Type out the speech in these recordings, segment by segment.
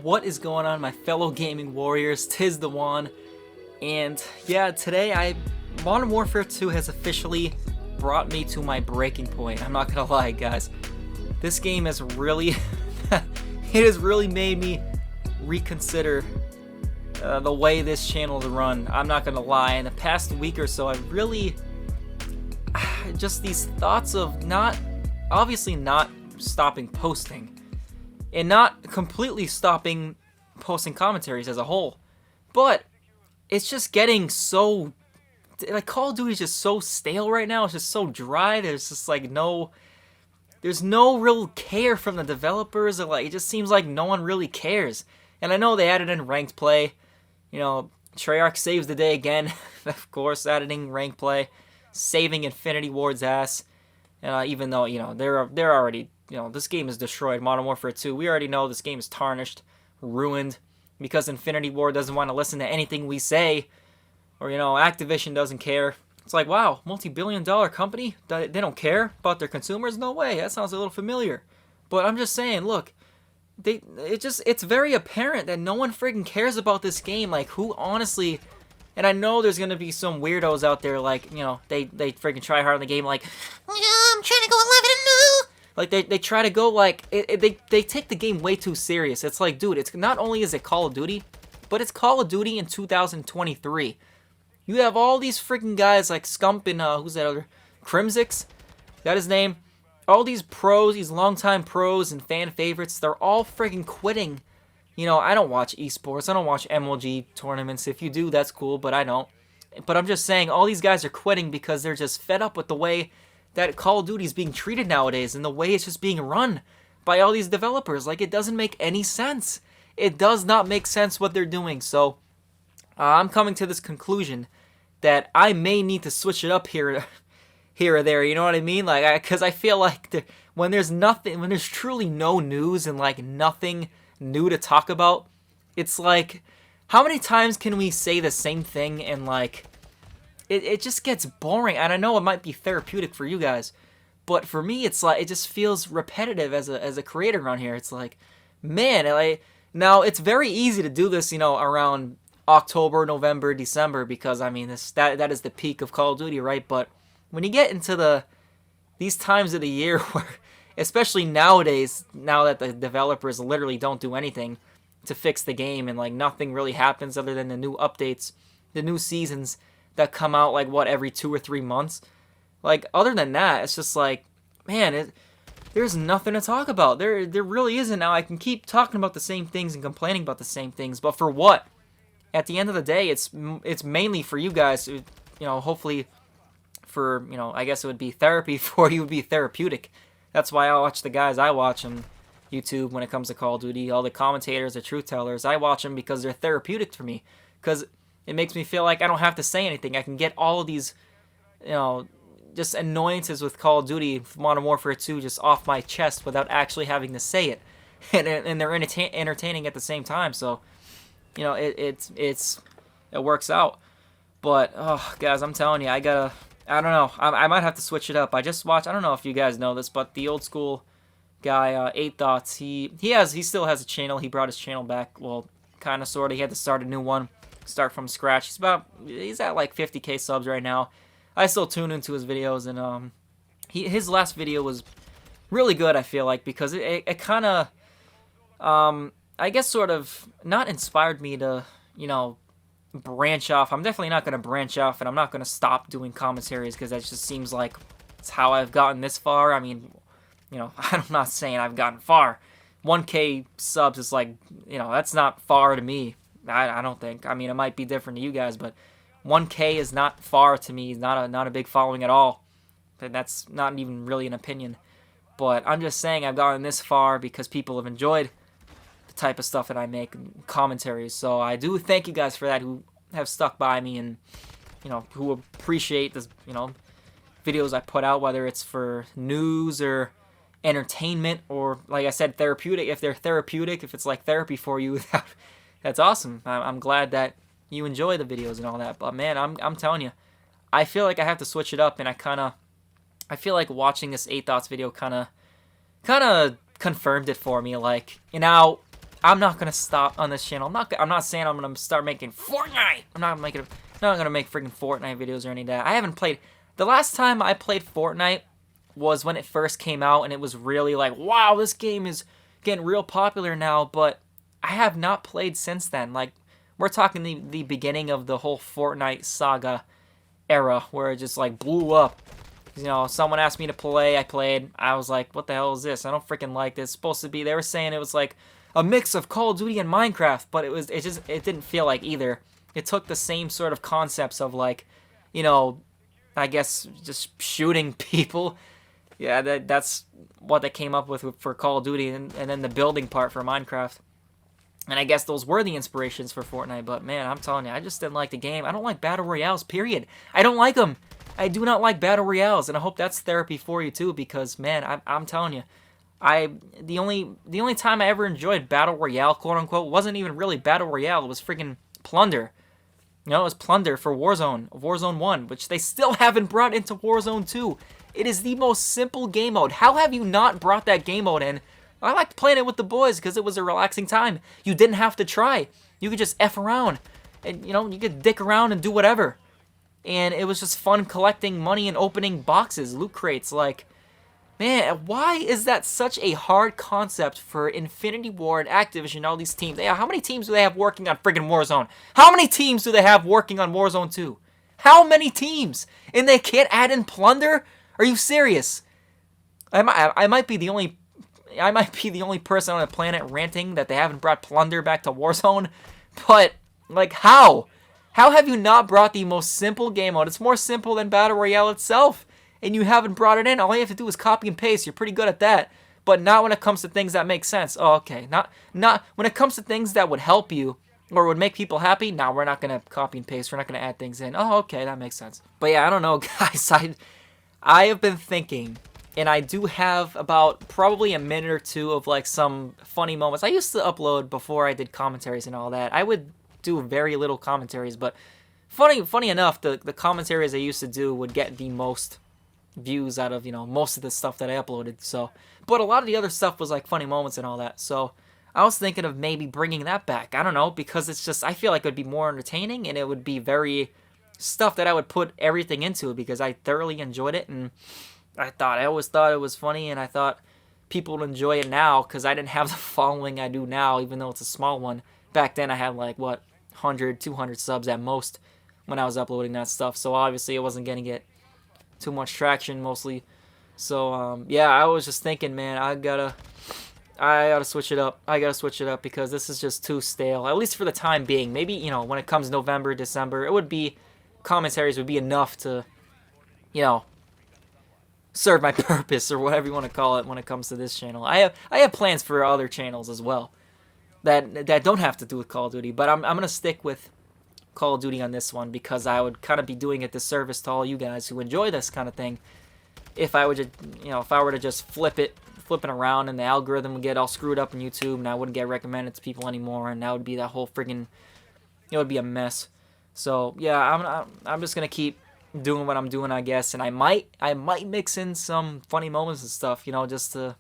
What is going on, my fellow gaming warriors? Tis the one, and yeah, today Modern Warfare 2 has officially brought me to my breaking point. I'm not gonna lie, guys. This game has really, it has really made me reconsider the way this channel is run. I'm not gonna lie. In the past week or so, I've really just these thoughts of obviously not stopping posting. And not completely stopping posting commentaries as a whole. But it's just getting so, like, Call of Duty is just so stale right now. It's just so dry. There's just like there's no real care from the developers. Or, like, it just seems like no one really cares. And I know they added in ranked play. You know, Treyarch saves the day again. Of course, added in ranked play, saving Infinity Ward's ass. Even though, you know, they're already, you know, this game is destroyed. Modern Warfare 2, we already know this game is tarnished, ruined, because Infinity Ward doesn't want to listen to anything we say, or, you know, Activision doesn't care. It's like, wow, multi-billion-dollar company, they don't care about their consumers? No way, that sounds a little familiar. But I'm just saying, look, it's very apparent that no one friggin' cares about this game. Like, who honestly... And I know there's gonna be some weirdos out there, like, you know, they freaking try hard on the game, like, yeah, I'm trying to go 11-0. Like, they try to go, like, they take the game way too serious. It's like, dude, it's not only is it Call of Duty, but it's Call of Duty in 2023. You have all these freaking guys like Scump and, who's that other? Crimsix? That his name? All these pros, these longtime pros and fan favorites, they're all freaking quitting. You know, I don't watch esports. I don't watch MLG tournaments. If you do, that's cool, but I don't. But I'm just saying, all these guys are quitting because they're just fed up with the way that Call of Duty is being treated nowadays and the way it's just being run by all these developers. Like, it doesn't make any sense. It does not make sense what they're doing. So, I'm coming to this conclusion that I may need to switch it up here or there. You know what I mean? Like, because I feel like when there's truly no news and, like, nothing new to talk about, it's like, how many times can we say the same thing and, like, it just gets boring. And I know it might be therapeutic for you guys, but for me, it's like, it just feels repetitive as a creator around here. It's like, man, now it's very easy to do this, you know, around October, November, December, because I mean, that is the peak of Call of Duty, right? But when you get into these times of the year where, especially nowadays, now that the developers literally don't do anything to fix the game, and like nothing really happens other than the new updates, the new seasons that come out like every 2 or 3 months. Like, other than that, it's just like, man, there's nothing to talk about. There really isn't. Now I can keep talking about the same things and complaining about the same things, but for what? At the end of the day, it's mainly for you guys. You know, hopefully for, you know, I guess it would be therapy for you, would be therapeutic. That's why I watch the guys I watch on YouTube when it comes to Call of Duty. All the commentators, the truth tellers, I watch them because they're therapeutic for me. Because it makes me feel like I don't have to say anything. I can get all of these, you know, just annoyances with Call of Duty, Modern Warfare 2, just off my chest without actually having to say it. And they're entertaining at the same time. So, you know, it works out. But, oh, guys, I'm telling you, I don't know. I might have to switch it up. I just watched, I don't know if you guys know this, but the old school guy, 8 Thoughts, he still has a channel. He brought his channel back. Well, kind of, sort of. He had to start a new one, start from scratch. He's at like 50K subs right now. I still tune into his videos, and his last video was really good, I feel like, because it kind of, I guess, sort of not inspired me to, you know, branch off. I'm definitely not going to branch off, and I'm not going to stop doing commentaries, because that just seems like it's how I've gotten this far. I mean, you know, I'm not saying I've gotten far. 1K subs is like, you know, that's not far to me. I don't think. I mean, it might be different to you guys, but 1K is not far to me. It's not a big following at all. And that's not even really an opinion. But I'm just saying I've gotten this far because people have enjoyed the type of stuff that I make, commentaries. So I do thank you guys for that, who have stuck by me and, you know, who appreciate this, you know, videos I put out, whether it's for news or entertainment or, like I said, therapeutic. If they're therapeutic, if it's like therapy for you, that's awesome. I'm glad that you enjoy the videos and all that. But man, I'm telling you, I feel like I have to switch it up, and I feel like watching this 8 Thoughts video kind of confirmed it for me. Like, you know, I'm not gonna stop on this channel. I'm not saying I'm gonna start making Fortnite. I'm not gonna make freaking Fortnite videos or any of that. I haven't played. The last time I played Fortnite was when it first came out, and it was really like, wow, this game is getting real popular now. But I have not played since then. Like, we're talking the beginning of the whole Fortnite saga era, where it just like blew up. You know, someone asked me to play, I played. I was like, what the hell is this? I don't freaking like this. It's supposed to be. They were saying it was like a mix of Call of Duty and Minecraft, but it didn't feel like either. It took the same sort of concepts of like, you know, I guess just shooting people. Yeah, that's what they came up with for Call of Duty, and then the building part for Minecraft. And I guess those were the inspirations for Fortnite, but man, I'm telling you, I just didn't like the game. I don't like Battle Royales, period. I don't like them. I do not like Battle Royales, and I hope that's therapy for you too, because man, I'm telling you, the only time I ever enjoyed Battle Royale, quote unquote, wasn't even really Battle Royale. It was freaking Plunder. You know, it was Plunder for Warzone 1, which they still haven't brought into Warzone 2. It is the most simple game mode. How have you not brought that game mode in? I liked playing it with the boys because it was a relaxing time. You didn't have to try. You could just F around. And, you know, you could dick around and do whatever. And it was just fun collecting money and opening boxes, loot crates. Like, man, why is that such a hard concept for Infinity Ward, Activision, all these teams? How many teams do they have working on friggin' Warzone? How many teams do they have working on Warzone 2? How many teams? And they can't add in Plunder? Are you serious? I might be the only person on the planet ranting that they haven't brought Plunder back to Warzone, but like, how? How have you not brought the most simple game mode? It's more simple than Battle Royale itself, and you haven't brought it in. All you have to do is copy and paste. You're pretty good at that, but not when it comes to things that make sense. Oh, okay. Not when it comes to things that would help you or would make people happy. No, we're not gonna copy and paste. We're not gonna add things in. Oh, okay, that makes sense. But yeah, I don't know, guys. I have been thinking, and I do have about probably a minute or two of like some funny moments. I used to upload before I did commentaries and all that. I would do very little commentaries, but funny enough, the commentaries I used to do would get the most views out of, you know, most of the stuff that I uploaded. So, but a lot of the other stuff was like funny moments and all that. So I was thinking of maybe bringing that back. I don't know, because it's just, I feel like it would be more entertaining, and it would be very stuff that I would put everything into because I thoroughly enjoyed it, and I always thought it was funny, and I thought people would enjoy it now because I didn't have the following I do now, even though it's a small one. Back then I had like, what, 100, 200 subs at most when I was uploading that stuff, so obviously it wasn't going to get too much traction mostly. So, yeah, I was just thinking, man, I gotta switch it up. I gotta switch it up because this is just too stale, at least for the time being. Maybe, you know, when it comes November, December, it would be, commentaries would be enough to, you know, serve my purpose, or whatever you want to call it when it comes to this channel. I have plans for other channels as well that don't have to do with Call of Duty, but I'm going to stick with Call of Duty on this one because I would kind of be doing a disservice to all you guys who enjoy this kind of thing if I would just, you know, if I were to just flip it around, and the algorithm would get all screwed up on YouTube, and I wouldn't get recommended to people anymore, and that would be that whole friggin', it would be a mess. So yeah, I'm just gonna keep doing what I'm doing, I guess, and I might mix in some funny moments and stuff, you know, just to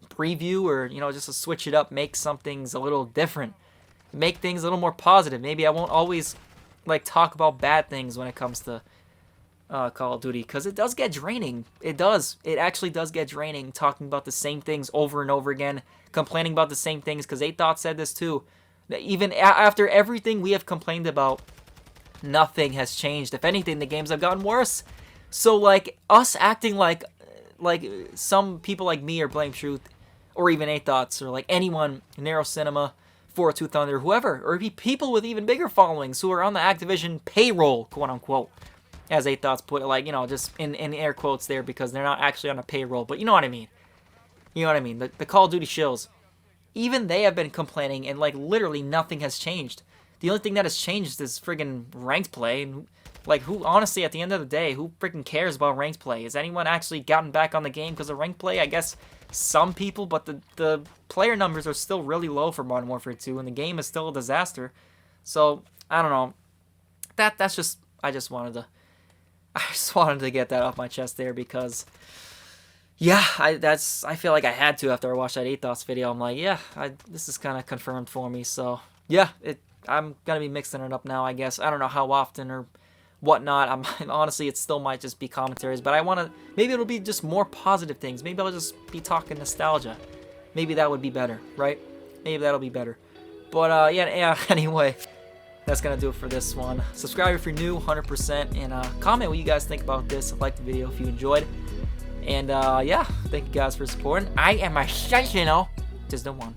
preview, or, you know, just to switch it up, make some things a little different, make things a little more positive. Maybe I won't always like talk about bad things when it comes to Call of Duty, because it does get draining. It actually does get draining talking about the same things over and over again, complaining about the same things, because 8 said this too, that even after everything we have complained about, nothing has changed. If anything, the games have gotten worse. So like, us acting like some people like me, or Blame Truth, or even 8 or like anyone, Narrow Cinema, 402 Thunder, whoever, or people with even bigger followings who are on the Activision payroll, quote unquote, as 8 put it, like, you know, just in air quotes there, because they're not actually on a payroll, but you know what I mean. You know what I mean? The Call of Duty shills, even they have been complaining, and like literally nothing has changed. The only thing that has changed is friggin' ranked play, and like, who, honestly, at the end of the day, who freaking cares about ranked play? Has anyone actually gotten back on the game because of ranked play? I guess some people, but the player numbers are still really low for Modern Warfare 2, and the game is still a disaster. So, I don't know. That's just, I just wanted to get that off my chest there, because yeah, I feel like I had to after I watched that 8 Thoughts video. I'm like, yeah, this is kind of confirmed for me. So yeah, I'm gonna be mixing it up now, I guess. I don't know how often or whatnot. Honestly, it still might just be commentaries, but I want to, maybe it'll be just more positive things. Maybe I'll just be talking nostalgia. Maybe that would be better, right? Maybe that'll be better. But yeah, anyway, that's gonna do it for this one. Subscribe if you're new, 100%, and comment what you guys think about this. Like the video if you enjoyed. And yeah, thank you guys for supporting. I am a Just the one.